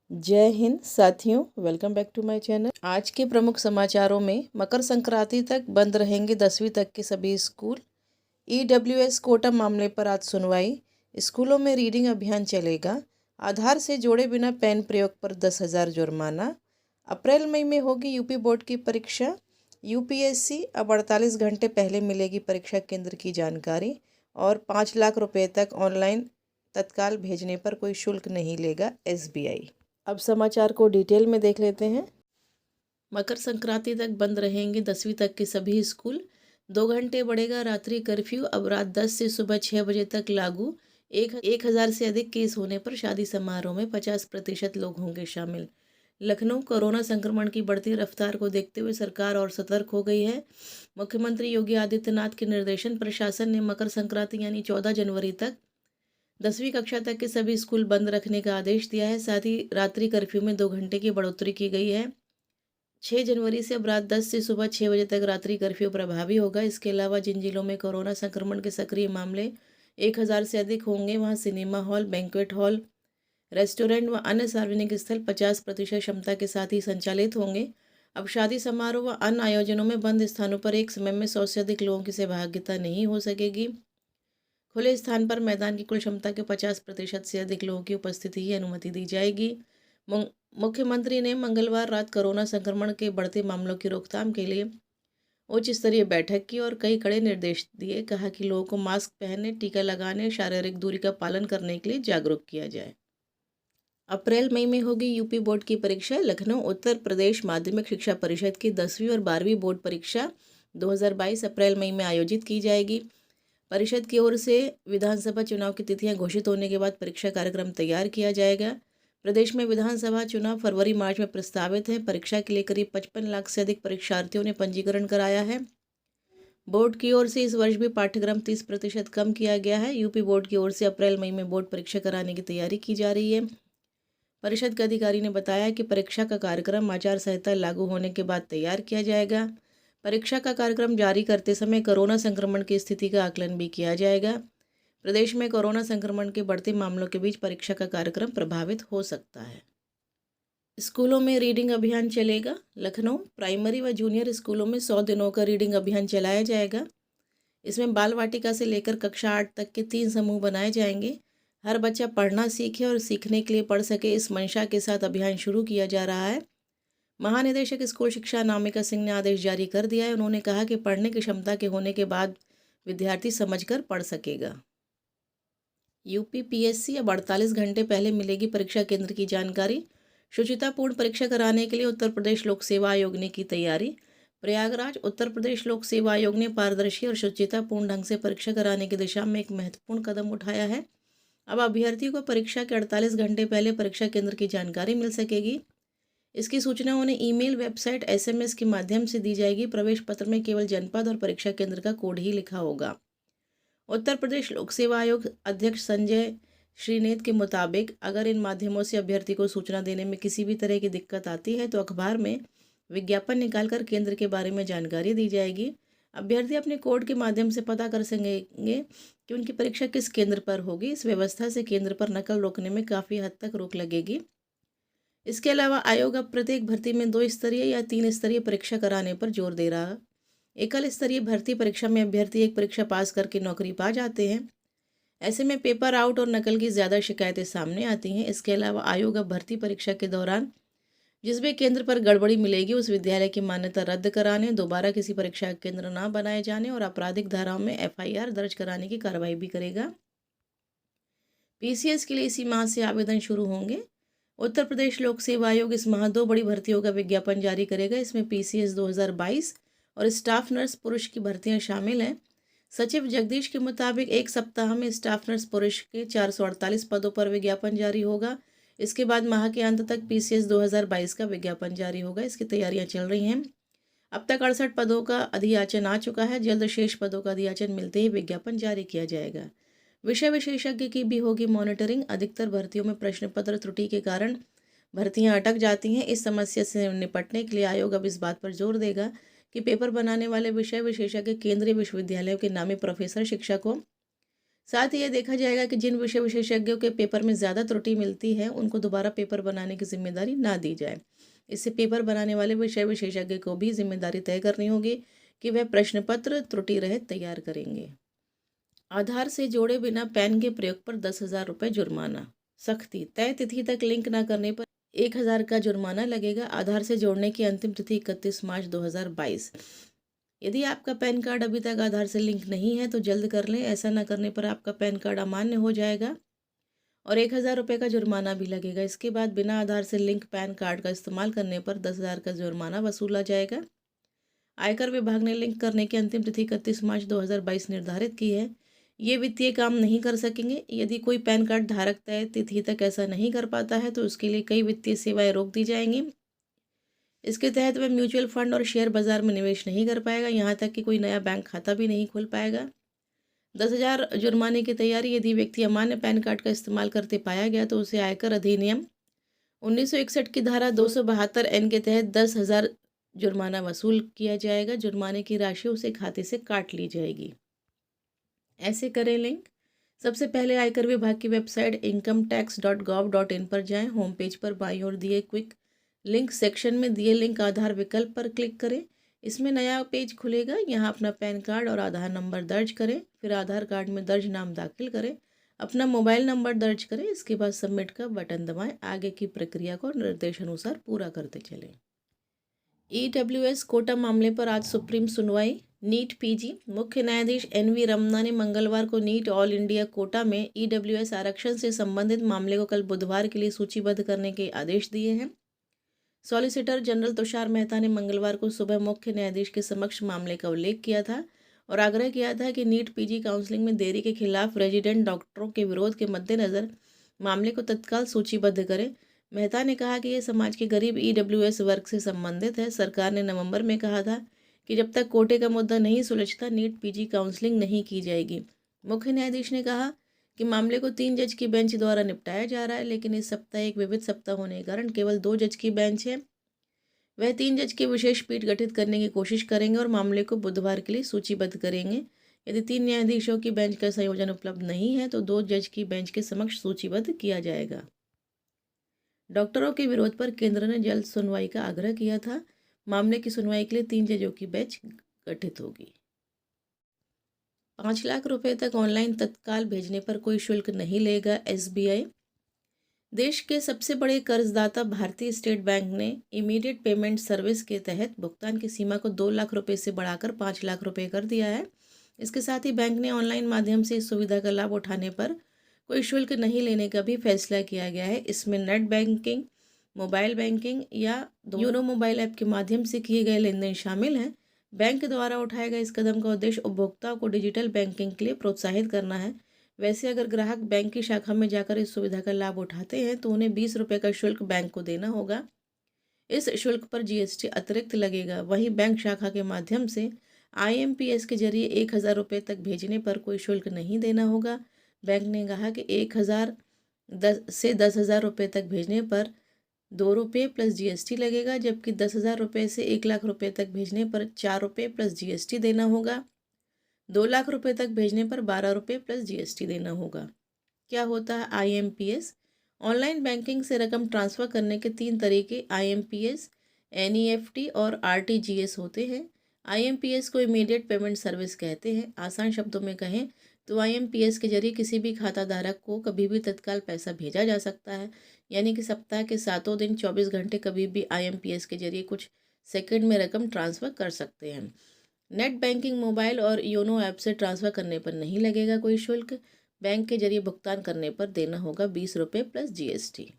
जय हिंद साथियों, welcome back to my channel. आज के प्रमुख समाचारों में मकर संक्रांति तक बंद रहेंगे 10वीं तक के सभी स्कूल। ईडब्ल्यूएस कोटा मामले पर आज सुनवाई। स्कूलों में रीडिंग अभियान चलेगा। आधार से जोड़े बिना पेन प्रयोग पर 10,000 जुर्माना। अप्रैल मई में होगी यूपी बोर्ड की परीक्षा। यूपीएससी अब 48 घंटे पहले मिलेगी परीक्षा केंद्र की जानकारी। और 5 लाख रुपए तक ऑनलाइन तत्काल भेजने पर कोई शुल्क नहीं लेगा एसबीआई। अब समाचार को डिटेल में देख लेते हैं। मकर संक्रांति तक बंद रहेंगे 10वीं तक के सभी स्कूल। 2 घंटे बढ़ेगा रात्रि कर्फ्यू। अब रात 10 से सुबह 6 बजे तक लागू। 1,000 से अधिक केस होने पर शादी समारोह में 50% लोग होंगे शामिल। लखनऊ कोरोना संक्रमण की बढ़ती रफ्तार को देखते हुए सरकार और सतर्क हो गई है। मुख्यमंत्री योगी आदित्यनाथ के निर्देशन प्रशासन ने मकर संक्रांति यानी 14 जनवरी तक 10वीं कक्षा तक के सभी स्कूल बंद रखने का आदेश दिया है। साथ ही रात्रि कर्फ्यू में 2 घंटे की बढ़ोतरी की गई है। 6 जनवरी से अब रात 10 से सुबह 6 बजे तक रात्रि कर्फ्यू प्रभावी होगा। इसके अलावा जिन जिलों में कोरोना संक्रमण के सक्रिय मामले 1,000 से अधिक होंगे, वहां cinema hall, banquet hall, restaurant व अन्य सार्वजनिक स्थल 50% क्षमता के साथ ही संचालित होंगे। अब शादी समारोह व अन्य आयोजनों में बंद स्थानों पर एक समय में 100 से अधिक लोगों की सहभागिता नहीं हो सकेगी। खुले स्थान पर मैदान की कुल क्षमता के 50% से अधिक लोगों की उपस्थिति की अनुमति दी जाएगी। मुख्यमंत्री ने मंगलवार रात कोरोना संक्रमण के बढ़ते मामलों की रोकथाम के लिए उच्च स्तरीय बैठक की और कई कड़े निर्देश दिए। कहा कि लोगों को मास्क पहनने, टीका लगाने, शारीरिक दूरी का पालन करने के लिए जागरूक किया जाए। अप्रैल मई में होगी यूपी बोर्ड की परीक्षा। लखनऊ उत्तर प्रदेश माध्यमिक शिक्षा परिषद की 10वीं और 12वीं बोर्ड परीक्षा 2022 अप्रैल मई में आयोजित की जाएगी। परिषद की ओर से विधानसभा चुनाव की तिथियां घोषित होने के बाद परीक्षा कार्यक्रम तैयार किया जाएगा। प्रदेश में विधानसभा चुनाव फरवरी मार्च में प्रस्तावित है। परीक्षा के लिए करीब 55 लाख से अधिक परीक्षार्थियों ने पंजीकरण कराया है। बोर्ड की ओर से इस वर्ष भी पाठ्यक्रम 30% कम किया गया है। यूपी बोर्ड की ओर से अप्रैल मई में बोर्ड परीक्षा कराने की तैयारी की जा रही है। परिषद के अधिकारी ने बताया कि परीक्षा का कार्यक्रम आचार संहिता लागू होने के बाद तैयार किया जाएगा। परीक्षा का कार्यक्रम जारी करते समय कोरोना संक्रमण की स्थिति का आकलन भी किया जाएगा। प्रदेश में कोरोना संक्रमण के बढ़ते मामलों के बीच परीक्षा का कार्यक्रम प्रभावित हो सकता है। स्कूलों में रीडिंग अभियान चलेगा। लखनऊ प्राइमरी व जूनियर स्कूलों में 100 दिनों का रीडिंग अभियान चलाया जाएगा। इसमें बाल वाटिका से लेकर कक्षा 8 तक के 3 समूह बनाए जाएंगे। हर बच्चा पढ़ना सीखे और सीखने के लिए पढ़ सके, इस मंशा के साथ अभियान शुरू किया जा रहा है। महानिदेशक स्कूल शिक्षा अनामिका सिंह ने आदेश जारी कर दिया है। उन्होंने कहा कि पढ़ने की क्षमता के होने के बाद विद्यार्थी समझकर पढ़ सकेगा। यूपीपीएससी अब 48 घंटे पहले मिलेगी परीक्षा केंद्र की जानकारी। शुचितापूर्ण परीक्षा कराने के लिए उत्तर प्रदेश लोक सेवा आयोग ने की तैयारी। प्रयागराज उत्तर प्रदेश लोक सेवा आयोग ने पारदर्शी और शुचितापूर्ण ढंग से परीक्षा कराने की दिशा में एक महत्वपूर्ण कदम उठाया है। अब अभ्यर्थियों को परीक्षा के 48 घंटे पहले परीक्षा केंद्र की जानकारी मिल सकेगी। इसकी सूचना उन्हें ईमेल, वेबसाइट, एसएमएस के माध्यम से दी जाएगी। प्रवेश पत्र में केवल जनपद और परीक्षा केंद्र का कोड ही लिखा होगा। उत्तर प्रदेश लोक सेवा आयोग अध्यक्ष संजय श्रीनेत के मुताबिक अगर इन माध्यमों से अभ्यर्थी को सूचना देने में किसी भी तरह की दिक्कत आती है तो अखबार में विज्ञापन निकालकर केंद्र के बारे में जानकारी दी जाएगी। अभ्यर्थी अपने कोड के माध्यम से पता कर सकेंगे कि उनकी परीक्षा किस केंद्र पर होगी। इस व्यवस्था से केंद्र पर नकल रोकने में काफ़ी हद तक रोक लगेगी। इसके अलावा आयोग अब प्रत्येक भर्ती में 2 स्तरीय या 3 स्तरीय परीक्षा कराने पर जोर दे रहा है। एकल स्तरीय भर्ती परीक्षा में अभ्यर्थी एक परीक्षा पास करके नौकरी पा जाते हैं। ऐसे में पेपर आउट और नकल की ज़्यादा शिकायतें सामने आती हैं। इसके अलावा आयोग अब भर्ती परीक्षा के दौरान जिस भी केंद्र पर गड़बड़ी मिलेगी उस विद्यालय की मान्यता रद्द कराने, दोबारा किसी परीक्षा केंद्र न बनाए जाने और आपराधिक धाराओं में एफआईआर दर्ज कराने की कार्रवाई भी करेगा। पीसीएस के लिए इसी माह से आवेदन शुरू होंगे। उत्तर प्रदेश लोक सेवा आयोग इस माह 2 बड़ी भर्तियों का विज्ञापन जारी करेगा। इसमें पीसीएस 2022 और स्टाफ नर्स पुरुष की भर्तियां शामिल हैं। सचिव जगदीश के मुताबिक एक सप्ताह में स्टाफ नर्स पुरुष के 448 पदों पर विज्ञापन जारी होगा। इसके बाद माह के अंत तक पीसीएस 2022 का विज्ञापन जारी होगा। इसकी तैयारियां चल रही हैं। अब तक 68 पदों का अधियाचन आ चुका है। जल्द शेष पदों का अधियाचन मिलते ही विज्ञापन जारी किया जाएगा। विषय विशेषज्ञ की भी होगी मॉनिटरिंग। अधिकतर भर्तियों में प्रश्न पत्र त्रुटि के कारण भर्तियां अटक जाती हैं। इस समस्या से निपटने के लिए आयोग अब इस बात पर जोर देगा कि पेपर बनाने वाले विषय विशेषज्ञ केंद्रीय विश्वविद्यालयों के नामी प्रोफेसर शिक्षकों साथ ही यह देखा जाएगा कि जिन विषय विशेषज्ञों के पेपर में ज़्यादा त्रुटि मिलती है उनको दोबारा पेपर बनाने की जिम्मेदारी ना दी जाए। इससे पेपर बनाने वाले विषय विशेषज्ञ को भी जिम्मेदारी तय करनी होगी कि वह प्रश्न पत्र त्रुटि रहित तैयार करेंगे। आधार से जोड़े बिना पैन के प्रयोग पर 10,000 रुपये जुर्माना। सख्ती, तय तिथि तक लिंक न करने पर 1,000 का जुर्माना लगेगा। आधार से जोड़ने की अंतिम तिथि 31 मार्च 2022। यदि आपका पैन कार्ड अभी तक आधार से लिंक नहीं है तो जल्द कर लें। ऐसा न करने पर आपका पैन कार्ड अमान्य हो जाएगा और 1,000 रुपये का जुर्माना भी लगेगा। इसके बाद बिना आधार से लिंक पैन कार्ड का इस्तेमाल करने पर 10,000 का जुर्माना वसूला जाएगा। आयकर विभाग ने लिंक करने की अंतिम तिथि 31 मार्च 2022 निर्धारित की है। ये वित्तीय काम नहीं कर सकेंगे। यदि कोई पैन कार्ड धारक तय तिथि तक ऐसा नहीं कर पाता है तो उसके लिए कई वित्तीय सेवाएं रोक दी जाएंगी। इसके तहत वह म्यूचुअल फंड और शेयर बाजार में निवेश नहीं कर पाएगा, यहाँ तक कि कोई नया बैंक खाता भी नहीं खोल पाएगा। 10,000 जुर्माने की तैयारी। यदि व्यक्ति अमान्य पैन कार्ड का इस्तेमाल करते पाया गया तो उसे आयकर अधिनियम 1961 की धारा 272N के तहत 10,000 जुर्माना वसूल किया जाएगा। जुर्माने की राशि उसे खाते से काट ली जाएगी। ऐसे करें लिंक। सबसे पहले आयकर विभाग की वेबसाइट incometax.gov.in पर जाएं। होम पेज पर बाईं ओर दिए क्विक लिंक सेक्शन में दिए लिंक आधार विकल्प पर क्लिक करें। इसमें नया पेज खुलेगा। यहाँ अपना पैन कार्ड और आधार नंबर दर्ज करें। फिर आधार कार्ड में दर्ज नाम दाखिल करें। अपना मोबाइल नंबर दर्ज करें। इसके बाद सबमिट का बटन दबाएं। आगे की प्रक्रिया को निर्देशानुसार पूरा करते चलें। EWS कोटा मामले पर आज सुप्रीम सुनवाई। NEET PG. मुख्य न्यायाधीश NV रमन्ना ने मंगलवार को नीट ऑल इंडिया कोटा में EWS आरक्षण से संबंधित मामले को कल बुधवार के लिए सूचीबद्ध करने के आदेश दिए हैं। सॉलिसिटर जनरल तुषार मेहता ने मंगलवार को सुबह मुख्य न्यायाधीश के समक्ष मामले का उल्लेख किया था और आग्रह किया था कि नीट पीजी काउंसलिंग में देरी के खिलाफ रेजिडेंट डॉक्टरों के विरोध के मद्देनज़र मामले को तत्काल सूचीबद्ध करें। मेहता ने कहा कि यह समाज के गरीब EWS वर्ग से संबंधित है। सरकार ने नवंबर में कहा था कि जब तक कोटे का मुद्दा नहीं सुलझता नीट पीजी काउंसलिंग नहीं की जाएगी। मुख्य न्यायाधीश ने कहा कि मामले को 3 जज की बेंच द्वारा निपटाया जा रहा है, लेकिन इस सप्ताह एक विविध सप्ताह होने के कारण केवल 2 जज की बेंच है। वह 3 जज की विशेष पीठ गठित करने की कोशिश करेंगे और मामले को बुधवार के लिए सूचीबद्ध करेंगे। यदि 3 न्यायाधीशों की बेंच का संयोजन उपलब्ध नहीं है तो 2 जज की बेंच के समक्ष सूचीबद्ध किया जाएगा। डॉक्टरों के विरोध पर केंद्र ने जल्द सुनवाई का आग्रह किया था। मामले की सुनवाई के लिए 3 जजों की बेंच गठित होगी। 5 लाख रुपए तक ऑनलाइन तत्काल भेजने पर कोई शुल्क नहीं लेगा SBI। देश के सबसे बड़े कर्जदाता भारतीय स्टेट बैंक ने इमीडिएट पेमेंट सर्विस के तहत भुगतान की सीमा को 2 लाख रुपए से बढ़ाकर 5 लाख रुपए कर दिया है। इसके साथ ही बैंक ने ऑनलाइन माध्यम से इस सुविधा का लाभ उठाने पर कोई शुल्क नहीं लेने का भी फैसला किया गया है। इसमें नेट बैंकिंग, मोबाइल बैंकिंग या योनो मोबाइल ऐप के माध्यम से किए गए लेन देन शामिल हैं। बैंक द्वारा उठाए गए इस कदम का उद्देश्य उपभोक्ताओं को डिजिटल बैंकिंग के लिए प्रोत्साहित करना है। वैसे अगर ग्राहक बैंक की शाखा में जाकर इस सुविधा का लाभ उठाते हैं तो उन्हें 20 रुपये का शुल्क बैंक को देना होगा। इस शुल्क पर GST अतिरिक्त लगेगा। वहीं बैंक शाखा के माध्यम से IMPS के जरिए 1,000 रुपये तक भेजने पर कोई शुल्क नहीं देना होगा। बैंक ने कहा कि 1,000 से 10,000 रुपये तक भेजने पर 2 रुपये प्लस GST लगेगा, जबकि 10,000 रुपये से 1 लाख रुपये तक भेजने पर 4 रुपये प्लस GST देना होगा। 2 लाख रुपये तक भेजने पर 12 रुपये प्लस GST देना होगा। क्या होता है IMPS? ऑनलाइन बैंकिंग से रकम ट्रांसफ़र करने के 3 तरीके IMPS, NEFT और RTGS होते हैं। IMPS को इमीडिएट पेमेंट सर्विस कहते हैं। आसान शब्दों में कहें तो IMPS के जरिए किसी भी खाता धारक को कभी भी तत्काल पैसा भेजा जा सकता है, यानी कि सप्ताह के 7 दिन 24 घंटे कभी भी IMPS के जरिए कुछ सेकंड में रकम ट्रांसफ़र कर सकते हैं। नेट बैंकिंग, मोबाइल और योनो ऐप से ट्रांसफ़र करने पर नहीं लगेगा कोई शुल्क। बैंक के जरिए भुगतान करने पर देना होगा 20 रुपये प्लस GST।